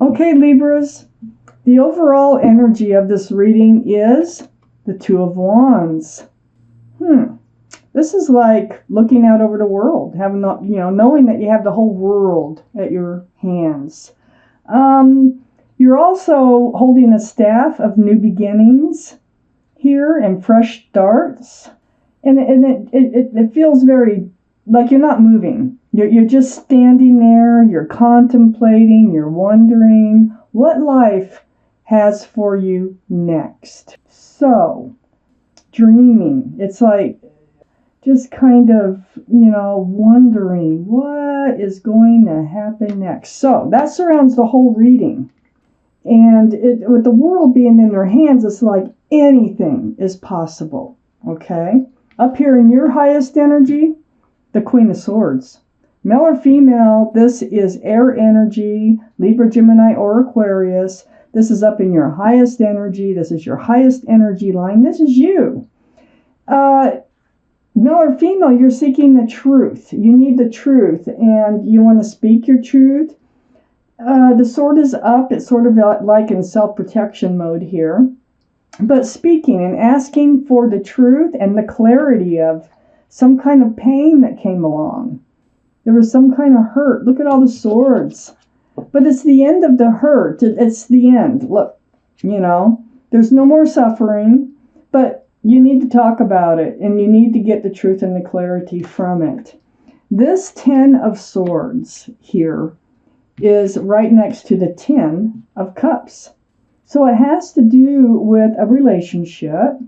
Okay, Libras, the overall energy of this reading is the Two of Wands. This is like looking out over the world, having the, knowing that you have the whole world at your hands. You're also holding a staff of new beginnings here and fresh starts, and it feels very like you're not moving. You're just standing there. You're contemplating. You're wondering what life has for you next. So, dreaming. It's like just kind of, wondering what is going to happen next. So that surrounds the whole reading. And with the world being in their hands, it's like anything is possible. Okay? Up here in your highest energy, the Queen of Swords. Male or female, this is air energy, Libra, Gemini, or Aquarius. This is up in your highest energy. This is your highest energy line. This is you. Male or female, you're seeking the truth. You need the truth, and you want to speak your truth. The sword is up. It's sort of like in self-protection mode here. But speaking and asking for the truth and the clarity of some kind of pain that came along. There was some kind of hurt. Look at all the swords. But it's the end of the hurt. It's the end. Look, there's no more suffering, but you need to talk about it, and you need to get the truth and the clarity from it. This 10 of Swords here is right next to the 10 of Cups. So it has to do with a relationship.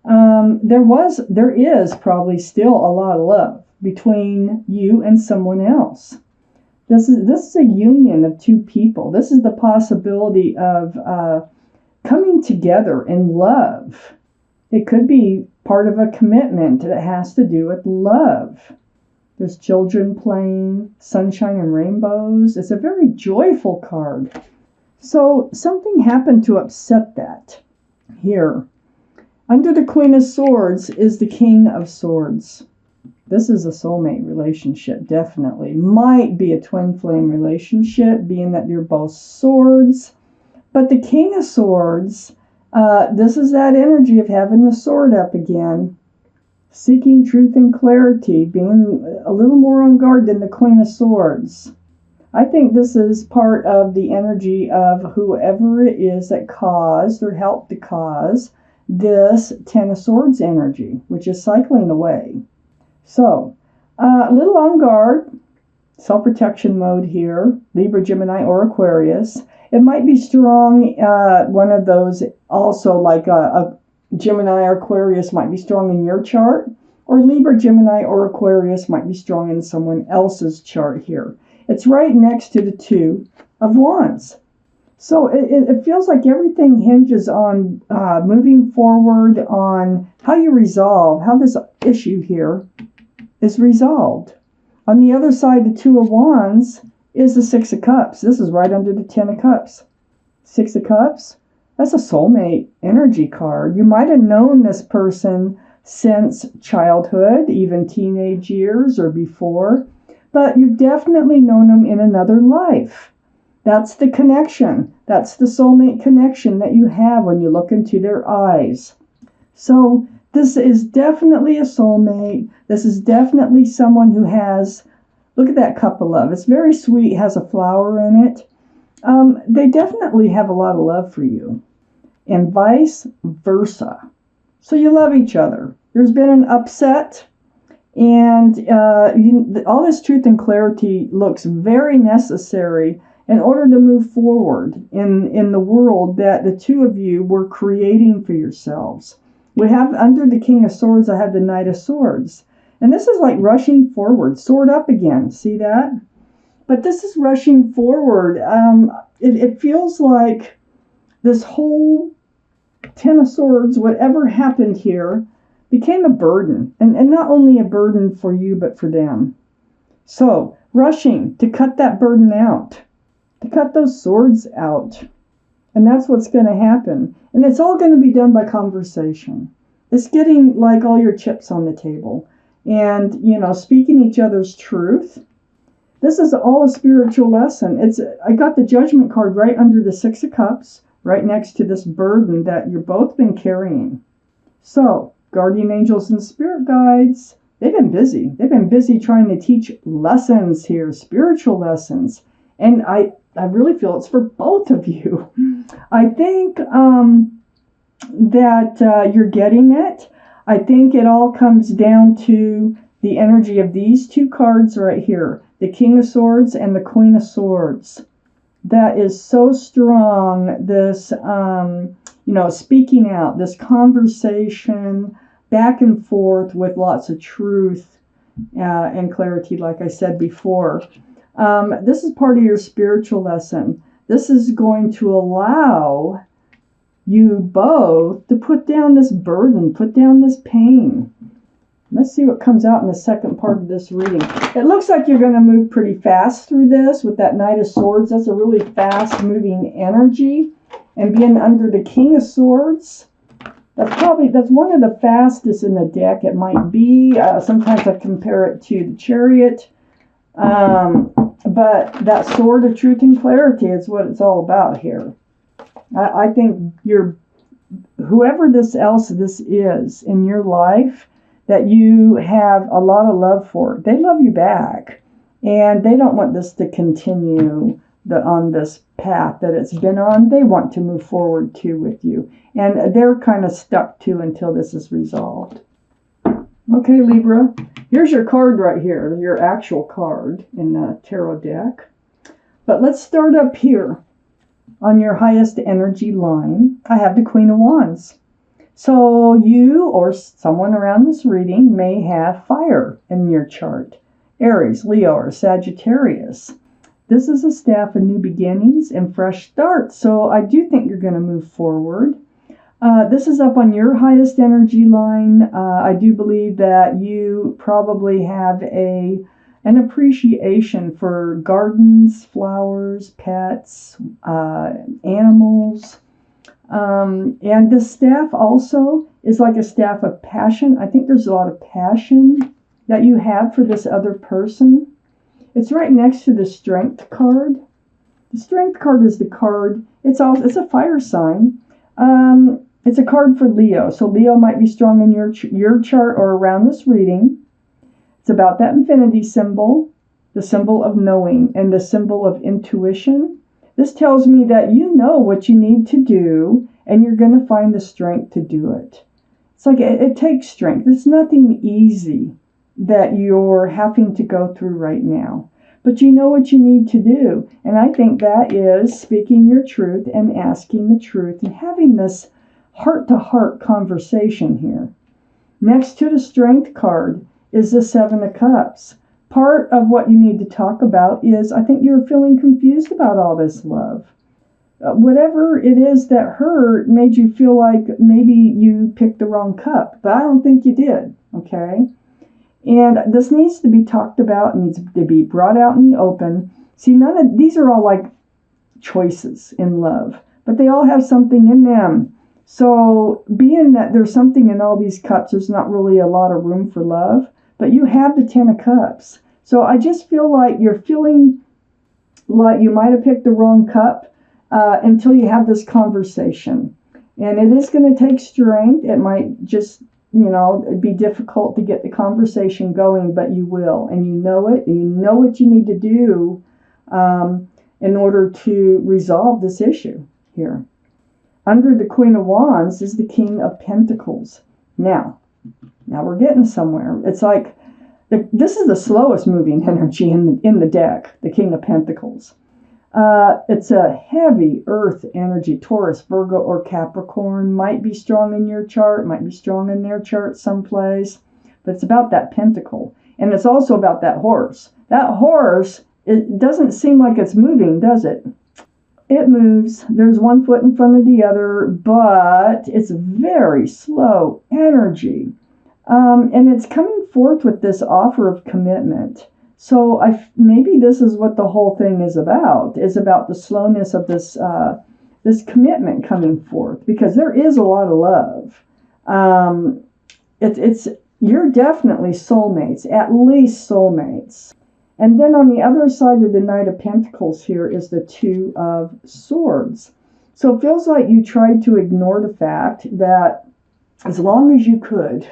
There is probably still a lot of love between you and someone else. This is a union of two people. This is the possibility of coming together in love. It could be part of a commitment that has to do with love. There's children playing, sunshine and rainbows. It's a very joyful card. So something happened to upset that here. Under the Queen of Swords is the King of Swords. This is a soulmate relationship, definitely. Might be a twin flame relationship, being that you're both swords. But the King of Swords, this is that energy of having the sword up again. Seeking truth and clarity, being a little more on guard than the Queen of Swords. I think this is part of the energy of whoever it is that caused or helped to cause this 10 of Swords energy, which is cycling away. So, a little on guard, self-protection mode here, Libra, Gemini, or Aquarius. It might be strong, one of those also like a Gemini or Aquarius might be strong in your chart, or Libra, Gemini, or Aquarius might be strong in someone else's chart here. It's right next to the 2 of Wands. So it feels like everything hinges on moving forward, on how you resolve, how this issue here is resolved. On the other side, the 2 of Wands is the 6 of Cups. This is right under the 10 of Cups. 6 of Cups, that's a soulmate energy card. You might have known this person since childhood, even teenage years or before, but you've definitely known them in another life. That's the connection. That's the soulmate connection that you have when you look into their eyes. So this is definitely a soulmate. This is definitely someone who has, look at that cup of love. It's very sweet, has a flower in it. They definitely have a lot of love for you. And vice versa. So you love each other. There's been an upset. And all this truth and clarity looks very necessary in order to move forward in the world that the two of you were creating for yourselves. We have under the King of Swords, I have the Knight of Swords. And this is like rushing forward, sword up again. See that? But this is rushing forward. It feels like this whole 10 of Swords, whatever happened here, became a burden. And not only a burden for you, but for them. So, rushing to cut that burden out. To cut those swords out. And that's what's going to happen. And it's all going to be done by conversation. It's getting like all your chips on the table. And, speaking each other's truth. This is all a spiritual lesson. I got the Judgment card right under the Six of Cups, right next to this burden that you've both been carrying. So, guardian angels and spirit guides, they've been busy. They've been busy trying to teach lessons here, spiritual lessons. And I really feel it's for both of you. I think that you're getting it. I think it all comes down to the energy of these two cards right here, the King of Swords and the Queen of Swords. That is so strong, this, speaking out, this conversation back and forth with lots of truth and clarity, like I said before. This is part of your spiritual lesson. This is going to allow you both to put down this burden, put down this pain. Let's see what comes out in the second part of this reading. It looks like you're going to move pretty fast through this with that Knight of Swords. That's a really fast-moving energy. And being under the King of Swords, that's one of the fastest in the deck. It might be. Sometimes I compare it to the Chariot. But that Sword of Truth and Clarity is what it's all about here. I think whoever this is in your life that you have a lot of love for, they love you back. And they don't want this to continue on this path that it's been on. They want to move forward too with you. And they're kind of stuck too until this is resolved. Okay, Libra, here's your card right here, your actual card in the tarot deck. But let's start up here on your highest energy line. I have the Queen of Wands. So you or someone around this reading may have fire in your chart. Aries, Leo, or Sagittarius. This is a staff of new beginnings and fresh starts. So I do think you're going to move forward. This is up on your highest energy line. I do believe that you probably have an appreciation for gardens, flowers, pets, animals. And this staff also is like a staff of passion. I think there's a lot of passion that you have for this other person. It's right next to the Strength card. The Strength card is the card. It's a fire sign. It's a card for Leo. So Leo might be strong in your chart or around this reading. It's about that infinity symbol, the symbol of knowing, and the symbol of intuition. This tells me that you know what you need to do, and you're going to find the strength to do it. It's like it takes strength. It's nothing easy that you're having to go through right now. But you know what you need to do. And I think that is speaking your truth and asking the truth and having this heart-to-heart conversation here. Next to the Strength card is the Seven of Cups. Part of what you need to talk about is, I think you're feeling confused about all this love. Whatever it is that hurt made you feel like maybe you picked the wrong cup, but I don't think you did, okay? And this needs to be talked about, needs to be brought out in the open. See, none of these are all like choices in love, but they all have something in them. So being that there's something in all these cups, there's not really a lot of room for love, but you have the Ten of Cups. So I just feel like you're feeling like you might have picked the wrong cup until you have this conversation. And it is going to take strength. It might just, be difficult to get the conversation going, but you will. And you know it. And you know what you need to do in order to resolve this issue here. Under the Queen of Wands is the King of Pentacles. Now we're getting somewhere. It's like this is the slowest moving energy in the deck, the King of Pentacles. It's a heavy earth energy. Taurus, Virgo, or Capricorn might be strong in your chart, might be strong in their chart someplace. But it's about that pentacle. And it's also about that horse. That horse, it doesn't seem like it's moving, does it? It moves. There's one foot in front of the other, but it's very slow energy. And it's coming forth with this offer of commitment. So maybe this is what the whole thing is about the slowness of this commitment coming forth, because there is a lot of love. You're definitely soulmates, at least soulmates. And then on the other side of the Knight of Pentacles here is the Two of Swords. So it feels like you tried to ignore the fact that as long as you could,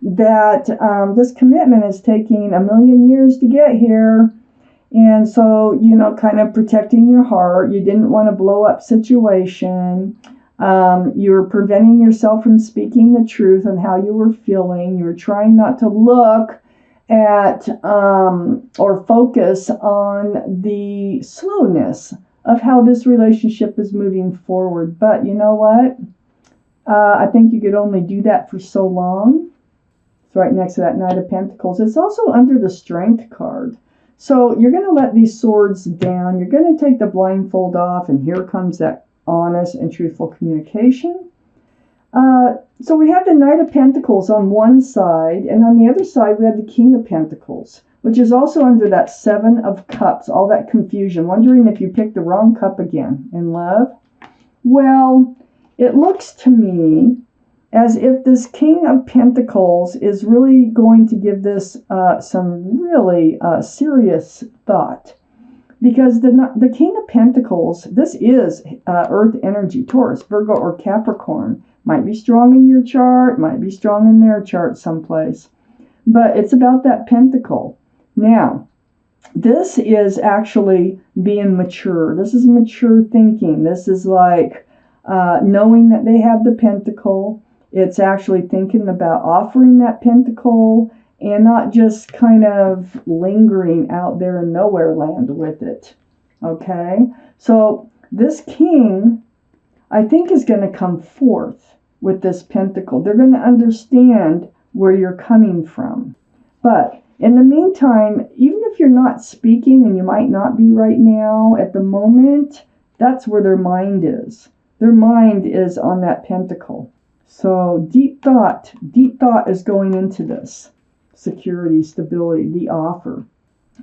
that this commitment is taking 1,000,000 years to get here. And so, kind of protecting your heart. You didn't want to blow up situation. You were preventing yourself from speaking the truth on how you were feeling. You were trying not to look at or focus on the slowness of how this relationship is moving forward. But you know what? I think you could only do that for so long. It's right next to that Knight of Pentacles. It's also under the Strength card. So you're going to let these swords down. You're going to take the blindfold off, and here comes that honest and truthful communication. So we have the Knight of Pentacles on one side, and on the other side we have the King of Pentacles, which is also under that Seven of Cups, all that confusion, wondering if you picked the wrong cup again in love. Well, it looks to me as if this King of Pentacles is really going to give this some really serious thought. Because the King of Pentacles, this is Earth energy, Taurus, Virgo, or Capricorn. Might be strong in your chart, might be strong in their chart someplace. But it's about that pentacle. Now, this is actually being mature. This is mature thinking. This is like knowing that they have the pentacle. It's actually thinking about offering that pentacle and not just kind of lingering out there in nowhere land with it. Okay? So this king, I think, is going to come forth with this pentacle. They're going to understand where you're coming from. But in the meantime, even if you're not speaking, and you might not be right now at the moment, that's where their mind is. Their mind is on that pentacle. So deep thought is going into this. Security, stability, the offer.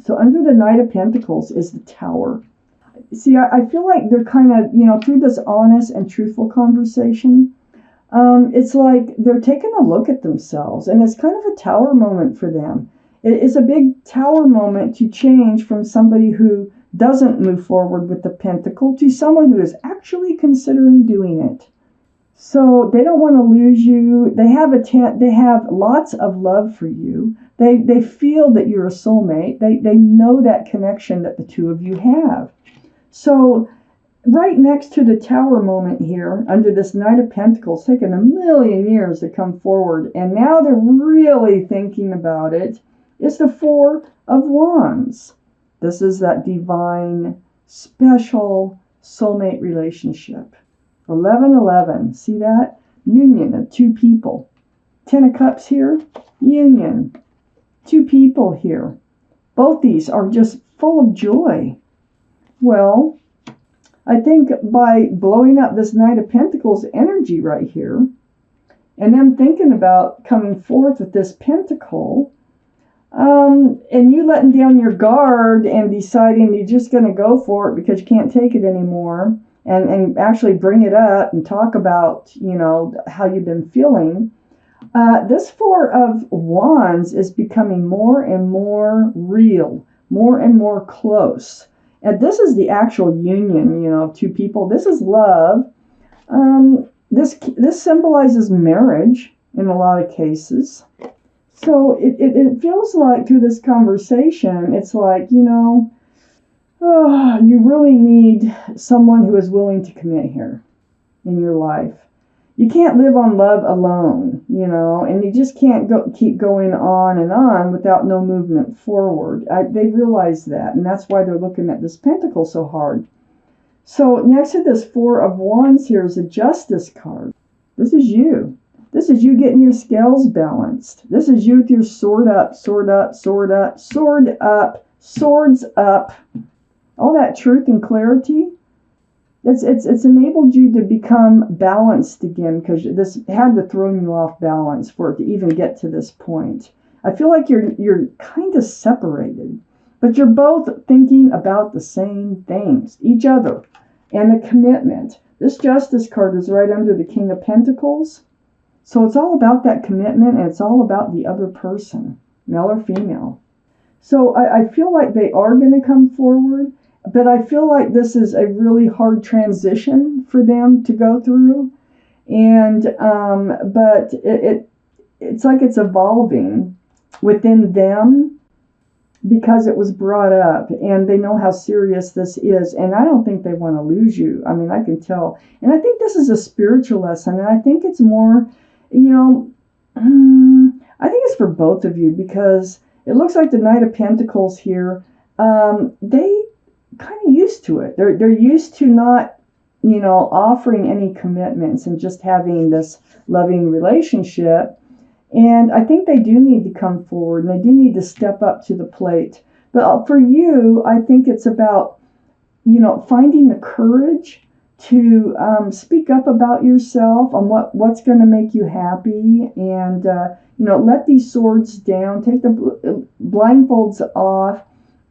So under the Knight of Pentacles is the Tower. See, I feel like they're kind of, through this honest and truthful conversation, it's like they're taking a look at themselves, and it's kind of a tower moment for them. It is a big tower moment to change from somebody who doesn't move forward with the pentacle to someone who is actually considering doing it. So they don't want to lose you. They have lots of love for you. They feel that you're a soulmate. They know that connection that the two of you have. So right next to the Tower moment here, under this Knight of Pentacles, taking 1,000,000 years to come forward, and now they're really thinking about it, is the Four of Wands. This is that divine, special soulmate relationship. 1111, see that? Union of two people. 10 of Cups here, union. Two people here. Both these are just full of joy. Well, I think by blowing up this Knight of Pentacles energy right here, and them thinking about coming forth with this pentacle, and you letting down your guard and deciding you're just going to go for it because you can't take it anymore, and actually bring it up and talk about, how you've been feeling, this Four of Wands is becoming more and more real, more and more close. And this is the actual union, of two people. This is love. This symbolizes marriage in a lot of cases. So it feels like through this conversation, it's like, you really need someone who is willing to commit here in your life. You can't live on love alone, and you just can't keep going on and on without no movement forward. They realize that, and that's why they're looking at this pentacle so hard. So next to this Four of Wands here is a Justice card. This is you. This is you getting your scales balanced. This is you with your sword up, sword up, sword up, sword up, swords up. All that truth and clarity. It's enabled you to become balanced again, because this had to throw you off balance for it to even get to this point. I feel like you're kind of separated, but you're both thinking about the same things, each other, and the commitment. This Justice card is right under the King of Pentacles. So it's all about that commitment, and it's all about the other person, male or female. So I feel like they are going to come forward, but I feel like this is a really hard transition for them to go through. And but it's like it's evolving within them because it was brought up and they know how serious this is. And I don't think they want to lose you. I mean, I can tell. And I think this is a spiritual lesson. And I think it's more, you know, I think it's for both of you because it looks like the Knight of Pentacles here. They kind of used to it. They're used to not, you know, offering any commitments and just having this loving relationship. And I think they do need to come forward and they do need to step up to the plate. But for you, I think it's about, you know, finding the courage to speak up about yourself on what's going to make you happy. And, you know, let these swords down, take the blindfolds off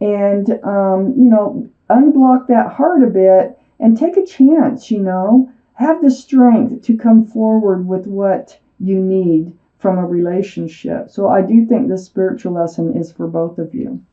and, you know, unblock that heart a bit and take a chance, you know, have the strength to come forward with what you need from a relationship. So I do think this spiritual lesson is for both of you.